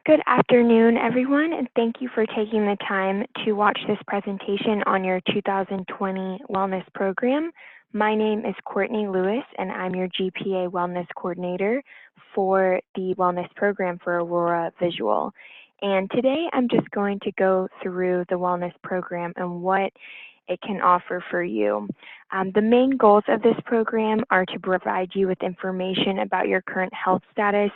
Good afternoon, everyone, and thank you for taking the time to watch this presentation on your 2020 Wellness Program. My name is Courtney Lewis, and I'm your GPA Wellness Coordinator for the Wellness Program for Aurora Visual. And today I'm just going to go through the Wellness Program and what it can offer for you. The main goals of this program are to provide you with information about your current health status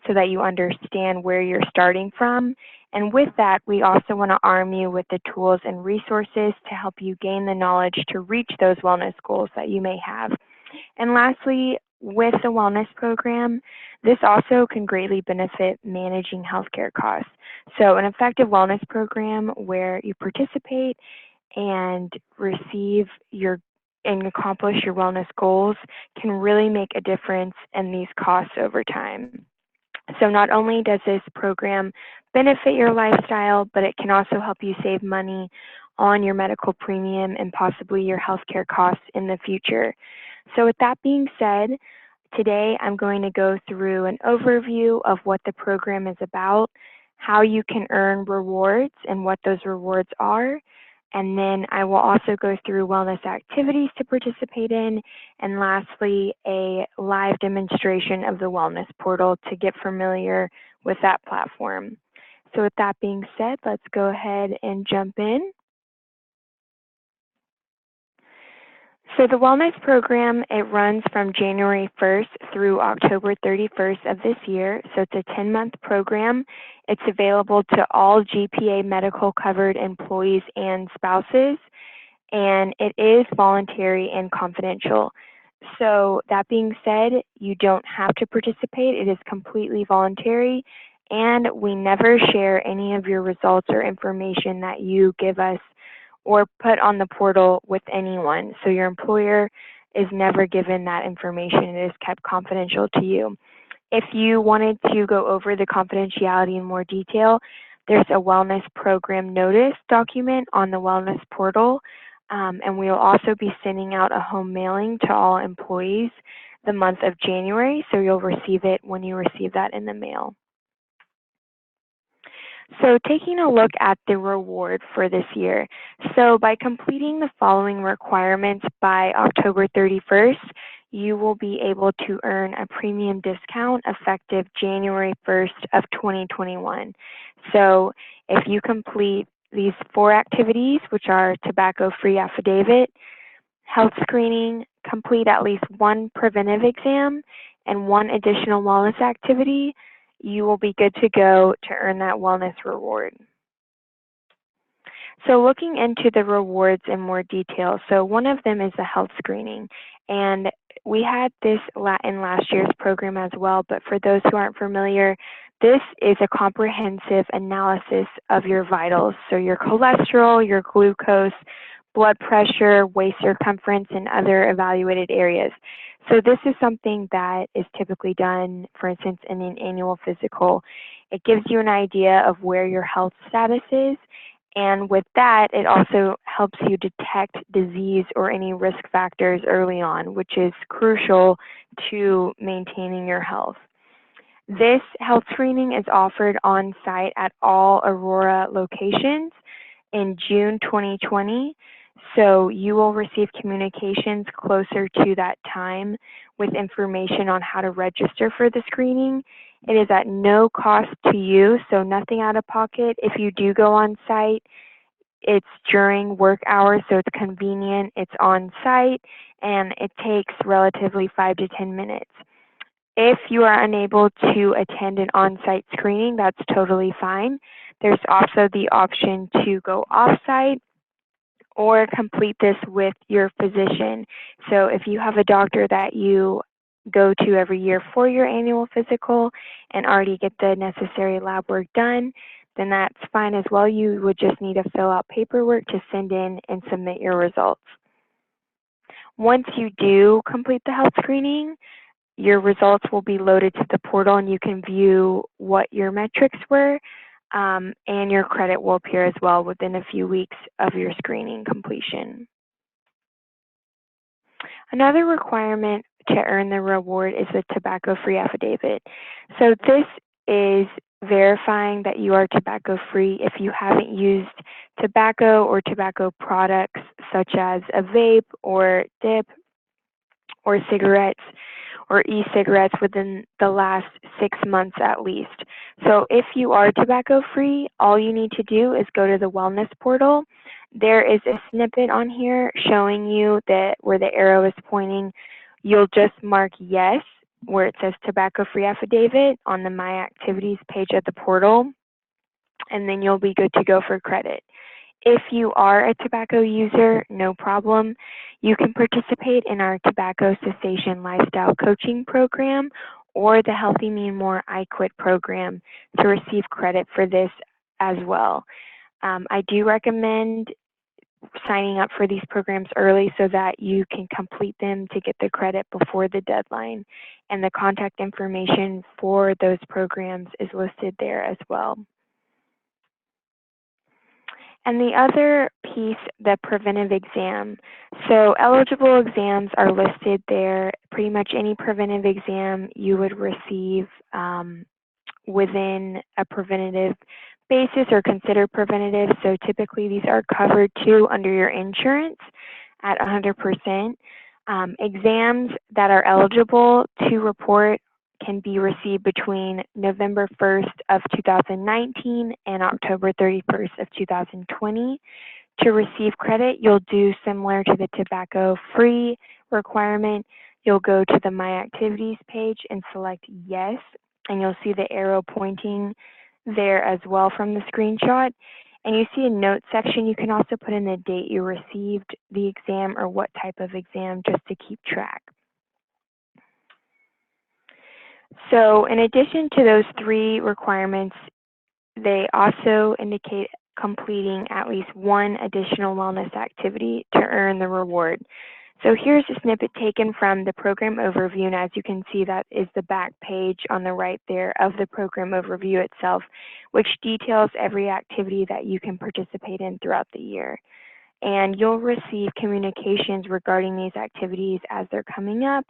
so that you understand where you're starting from. And with that, we also want to arm you with the tools and resources to help you gain the knowledge to reach those wellness goals that you may have. And lastly, with the wellness program, this also can greatly benefit managing healthcare costs. So an effective wellness program where you participate and receive and accomplish your wellness goals can really make a difference in these costs over time. So not only does this program benefit your lifestyle, but it can also help you save money on your medical premium and possibly your healthcare costs in the future. So with that being said, today I'm going to go through an overview of what the program is about, how you can earn rewards and what those rewards are, and then I will also go through wellness activities to participate in, and lastly, a live demonstration of the wellness portal to get familiar with that platform. So with that being said, let's go ahead and jump in. So the wellness program, it runs from January 1st through October 31st of this year. So it's a 10-month program. It's available to all GPA medical covered employees and spouses, and it is voluntary and confidential. So that being said, you don't have to participate. It is completely voluntary, and we never share any of your results or information that you give us or put on the portal with anyone. So your employer is never given that information. It is kept confidential to you. If you wanted to go over the confidentiality in more detail, there's a wellness program notice document on the wellness portal, and we will also be sending out a home mailing to all employees the month of January, so you'll receive it when you receive that in the mail. So taking a look at the reward for this year. So by completing the following requirements by October 31st, you will be able to earn a premium discount effective January 1st of 2021. So if you complete these 4 activities, which are tobacco-free affidavit, health screening, complete at least 1 preventive exam, and 1 additional wellness activity, you will be good to go to earn that wellness reward. So looking into the rewards in more detail, so one of them is the health screening, and we had this in last year's program as well, but for those who aren't familiar, this is a comprehensive analysis of your vitals, so your cholesterol, your glucose, blood pressure, waist circumference, and other evaluated areas. So this is something that is typically done, for instance, in an annual physical. It gives you an idea of where your health status is, and with that, it also helps you detect disease or any risk factors early on, which is crucial to maintaining your health. This health screening is offered on site at all Orora locations in June 2020. So you will receive communications closer to that time with information on how to register for the screening. It is at no cost to you, so nothing out of pocket. If you do go on site, it's during work hours, so it's convenient, it's on site, and it takes relatively 5 to 10 minutes. If you are unable to attend an on-site screening, that's totally fine. There's also the option to go off-site or complete this with your physician. So if you have a doctor that you go to every year for your annual physical and already get the necessary lab work done, then that's fine as well. You would just need to fill out paperwork to send in and submit your results. Once you do complete the health screening, your results will be loaded to the portal and you can view what your metrics were, and your credit will appear as well within a few weeks of your screening completion. Another requirement to earn the reward is the tobacco-free affidavit. So this is verifying that you are tobacco-free if you haven't used tobacco or tobacco products such as a vape or dip or cigarettes or e-cigarettes within the last 6 months at least. So if you are tobacco-free, all you need to do is go to the wellness portal. There is a snippet on here showing you that where the arrow is pointing, you'll just mark yes where it says tobacco-free affidavit on the My Activities page at the portal, and then you'll be good to go for credit. If you are a tobacco user, no problem. You can participate in our tobacco cessation lifestyle coaching program or the Healthy Mean More I Quit program to receive credit for this as well. I do recommend signing up for these programs early so that you can complete them to get the credit before the deadline. And the contact information for those programs is listed there as well. And the other piece, the preventive exam. So eligible exams are listed there. Pretty much any preventive exam you would receive within a preventative basis or considered preventative. So typically these are covered too under your insurance at 100%. Exams that are eligible to report can be received between November 1st of 2019 and October 31st of 2020. To receive credit, you'll do similar to the tobacco-free requirement. You'll go to the My Activities page and select yes, and you'll see the arrow pointing there as well from the screenshot. And you see a note section. You can also put in the date you received the exam or what type of exam just to keep track. So in addition to those 3 requirements, they also indicate completing at least one additional wellness activity to earn the reward. So here's a snippet taken from the program overview, and as you can see, that is the back page on the right there of the program overview itself, which details every activity that you can participate in throughout the year. And you'll receive communications regarding these activities as they're coming up,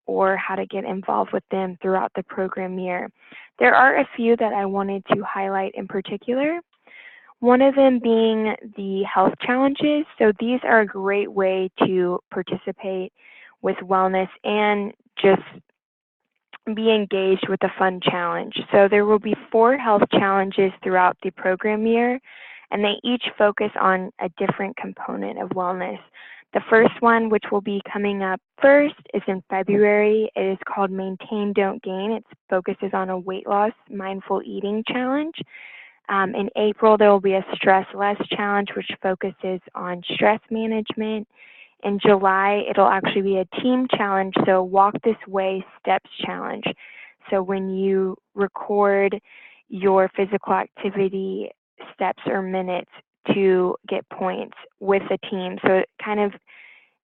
or how to get involved with them throughout the program year. There are a few that I wanted to highlight in particular. One of them being the health challenges. So these are a great way to participate with wellness and just be engaged with a fun challenge. So there will be 4 health challenges throughout the program year, and they each focus on a different component of wellness. The first one, which will be coming up first, is in February. It is called Maintain, Don't Gain. It focuses on a weight loss mindful eating challenge. In April, there will be a Stress Less challenge, which focuses on stress management. In July, it'll actually be a team challenge, so Walk This Way Steps challenge. So when you record your physical activity steps or minutes to get points with a team. So it kind of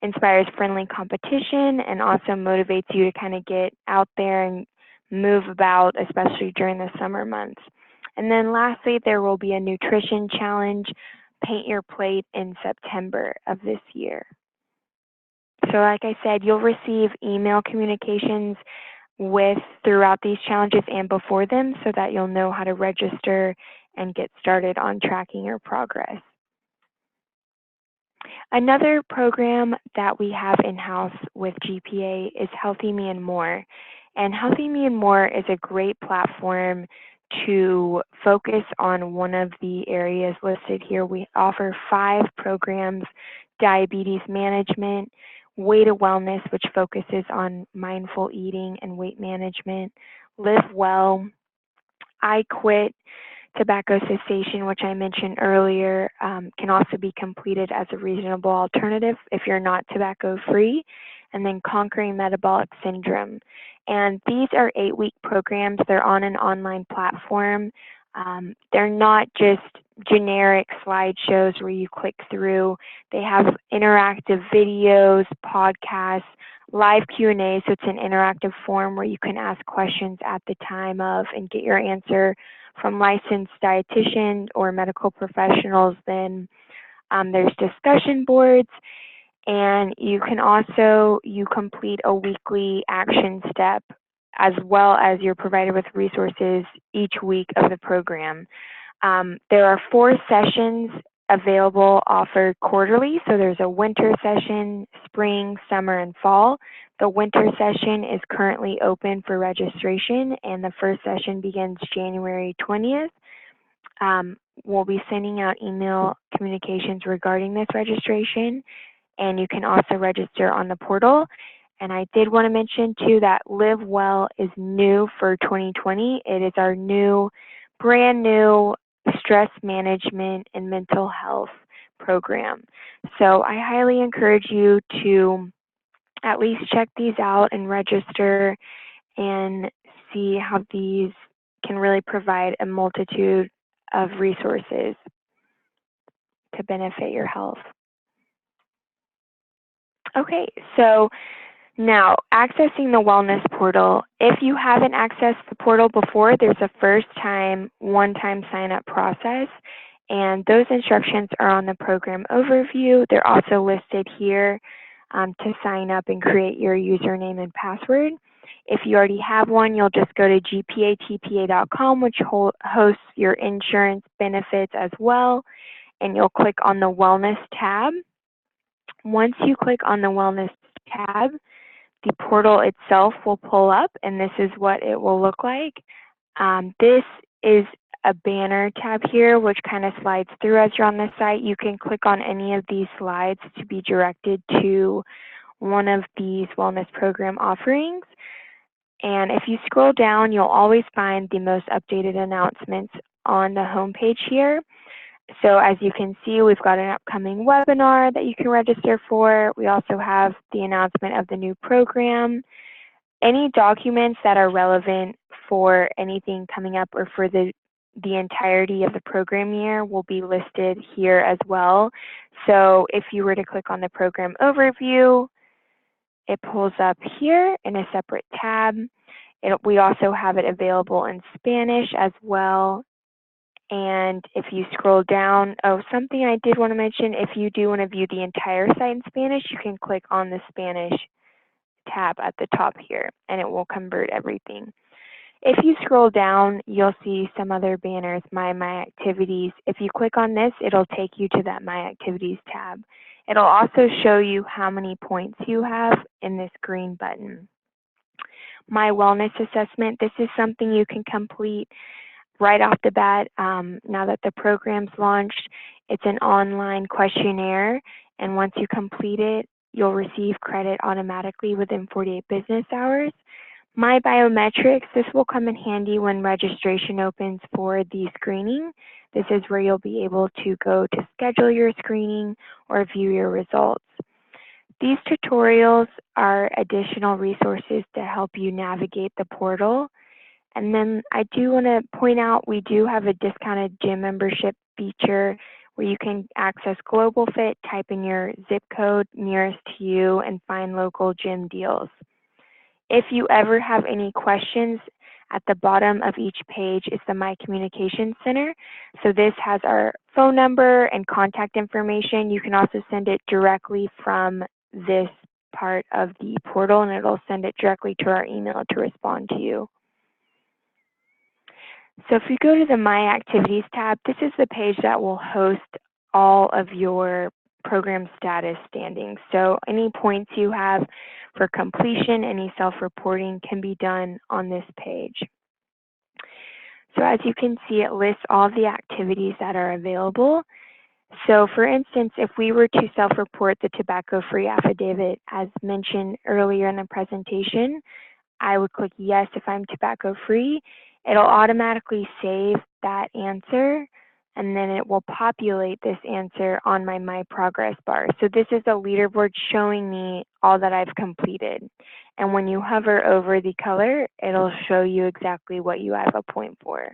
inspires friendly competition and also motivates you to kind of get out there and move about, especially during the summer months. And then lastly, there will be a nutrition challenge, Paint Your Plate, in September of this year. So like I said, you'll receive email communications throughout these challenges and before them so that you'll know how to register and get started on tracking your progress. Another program that we have in-house with GPA is Healthy Mean More. And Healthy Mean More is a great platform to focus on one of the areas listed here. We offer 5 programs: diabetes management, Way to Wellness, which focuses on mindful eating and weight management, Live Well, I Quit, tobacco cessation, which I mentioned earlier, can also be completed as a reasonable alternative if you're not tobacco-free, and then Conquering Metabolic Syndrome. And these are 8-week programs. They're on an online platform. They're not just generic slideshows where you click through. They have interactive videos, podcasts, live Q&A, so it's an interactive form where you can ask questions at the time of and get your answer from licensed dietitians or medical professionals. Then there's discussion boards, and you can also, you complete a weekly action step as well as you're provided with resources each week of the program. There are 4 sessions available offered quarterly. So there's a winter session, spring, summer, and fall. The winter session is currently open for registration, and the first session begins January 20th. We'll be sending out email communications regarding this registration, and you can also register on the portal. And I did want to mention too that Live Well is new for 2020. It is our brand new stress management and mental health program. So I highly encourage you to at least check these out and register and see how these can really provide a multitude of resources to benefit your health. Okay, so now accessing the wellness portal. If you haven't accessed the portal before, there's a one-time sign-up process, and those instructions are on the program overview. They're also listed here to sign up and create your username and password. If you already have one, you'll just go to gpatpa.com, which hosts your insurance benefits as well, and you'll click on the Wellness tab. Once you click on the Wellness tab, the portal itself will pull up, and this is what it will look like. This is a banner tab here, which kind of slides through as you're on the site. You can click on any of these slides to be directed to one of these wellness program offerings. And if you scroll down, you'll always find the most updated announcements on the homepage here. So as you can see, we've got an upcoming webinar that you can register for. We also have the announcement of the new program. Any documents that are relevant for anything coming up or for the entirety of the program year will be listed here as well. So if you were to click on the program overview, it pulls up here in a separate tab. We also have it available in Spanish as well. And if you scroll down, something I did want to mention, if you do want to view the entire site in Spanish, you can click on the Spanish tab at the top here, and it will convert everything. If you scroll down, you'll see some other banners, My Activities. If you click on this, it'll take you to that My Activities tab. It'll also show you how many points you have in this green button. My Wellness Assessment, this is something you can complete right off the bat. Now that the program's launched, it's an online questionnaire, and once you complete it, you'll receive credit automatically within 48 business hours. My Biometrics, this will come in handy when registration opens for the screening. This is where you'll be able to go to schedule your screening or view your results. These tutorials are additional resources to help you navigate the portal. And then I do want to point out, we do have a discounted gym membership feature where you can access Global Fit, type in your zip code nearest to you, and find local gym deals. If you ever have any questions, at the bottom of each page is the My Communication Center. So this has our phone number and contact information. You can also send it directly from this part of the portal, and it'll send it directly to our email to respond to you. So if you go to the My Activities tab, this is the page that will host all of your program status standings. So any points you have for completion, any self-reporting can be done on this page. So as you can see, it lists all the activities that are available. So for instance, if we were to self-report the tobacco-free affidavit, as mentioned earlier in the presentation, I would click yes if I'm tobacco-free. It'll automatically save that answer, and then it will populate this answer on my progress bar. So this is a leaderboard showing me all that I've completed. And when you hover over the color, it'll show you exactly what you have a point for.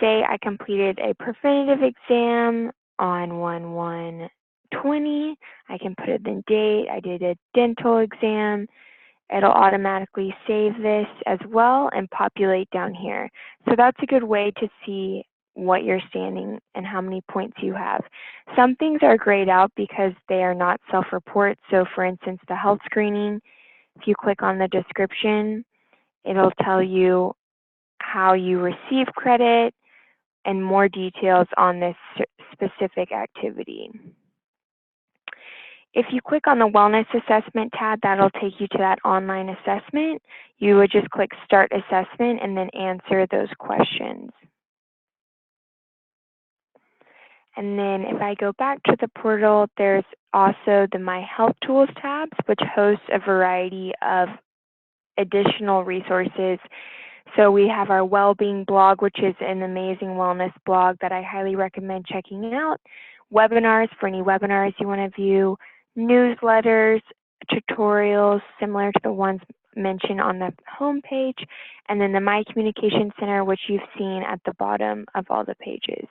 Say I completed a preventative exam on 1/1/20. I can put in the date. I did a dental exam. It'll automatically save this as well and populate down here. So that's a good way to see what you're standing and how many points you have. Some things are grayed out because they are not self-report. So for instance, the health screening, If you click on the description, it'll tell you how you receive credit and more details on this specific activity. If you click on the Wellness Assessment tab, that'll take you to that online assessment. You would just click Start Assessment and then answer those questions. And then if I go back to the portal, there's also the My Health Tools tabs, which hosts a variety of additional resources. So we have our Wellbeing blog, which is an amazing wellness blog that I highly recommend checking out. Webinars for any webinars you want to view, newsletters, tutorials similar to the ones mentioned on the home page, and then the My Communication Center, which you've seen at the bottom of all the pages.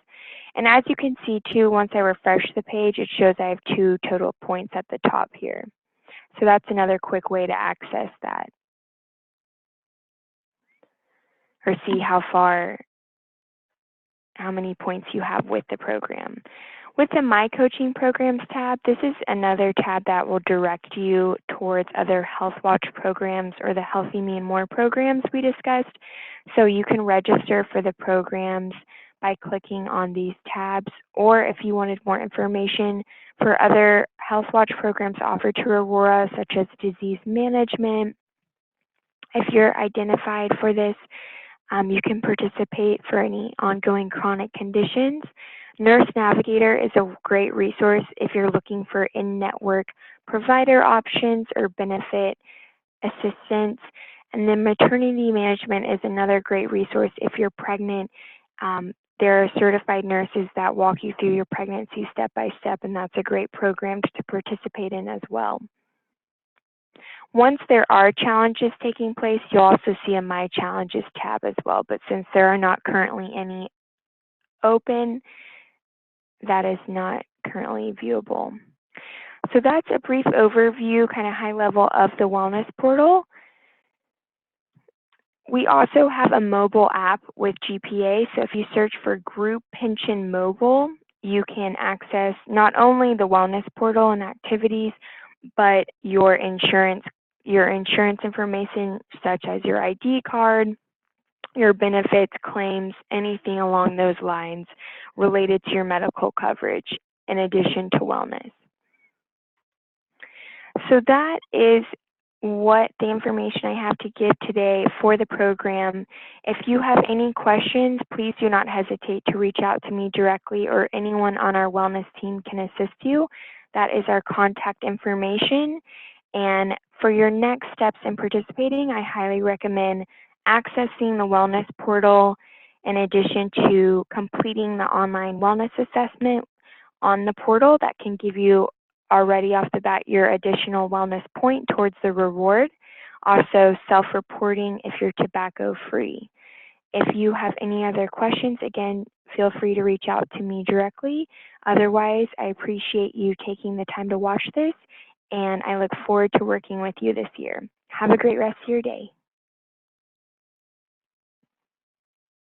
And as you can see too, once I refresh the page, it shows I have 2 total points at the top here. So that's another quick way to access that, or see how many points you have with the program. With the My Coaching Programs tab, this is another tab that will direct you towards other Health Watch programs or the Healthy Me and More programs we discussed. So you can register for the programs by clicking on these tabs, or if you wanted more information for other Health Watch programs offered to Orora, such as disease management, if you're identified for this, you can participate for any ongoing chronic conditions. Nurse Navigator is a great resource if you're looking for in-network provider options or benefit assistance. And then maternity management is another great resource if you're pregnant. There are certified nurses that walk you through your pregnancy step by step, and that's a great program to participate in as well. Once there are challenges taking place, you'll also see a My Challenges tab as well, but since there are not currently any open, that is not currently viewable. So that's a brief overview, kind of high level of the wellness portal. We also have a mobile app with GPA, so if you search for Group Pension Mobile, you can access not only the wellness portal and activities, but your insurance information, such as your ID card, your benefits, claims, anything along those lines related to your medical coverage, in addition to wellness. So that is what the information I have to give today for the program. If you have any questions, please do not hesitate to reach out to me directly, or anyone on our wellness team can assist you. That is our contact information. And for your next steps in participating, I highly recommend accessing the wellness portal in addition to completing the online wellness assessment on the portal. That can give you already off the bat your additional wellness point towards the reward. Also self-reporting if you're tobacco free. If you have any other questions, again, feel free to reach out to me directly. Otherwise, I appreciate you taking the time to watch this, and I look forward to working with you this year. Have a great rest of your day.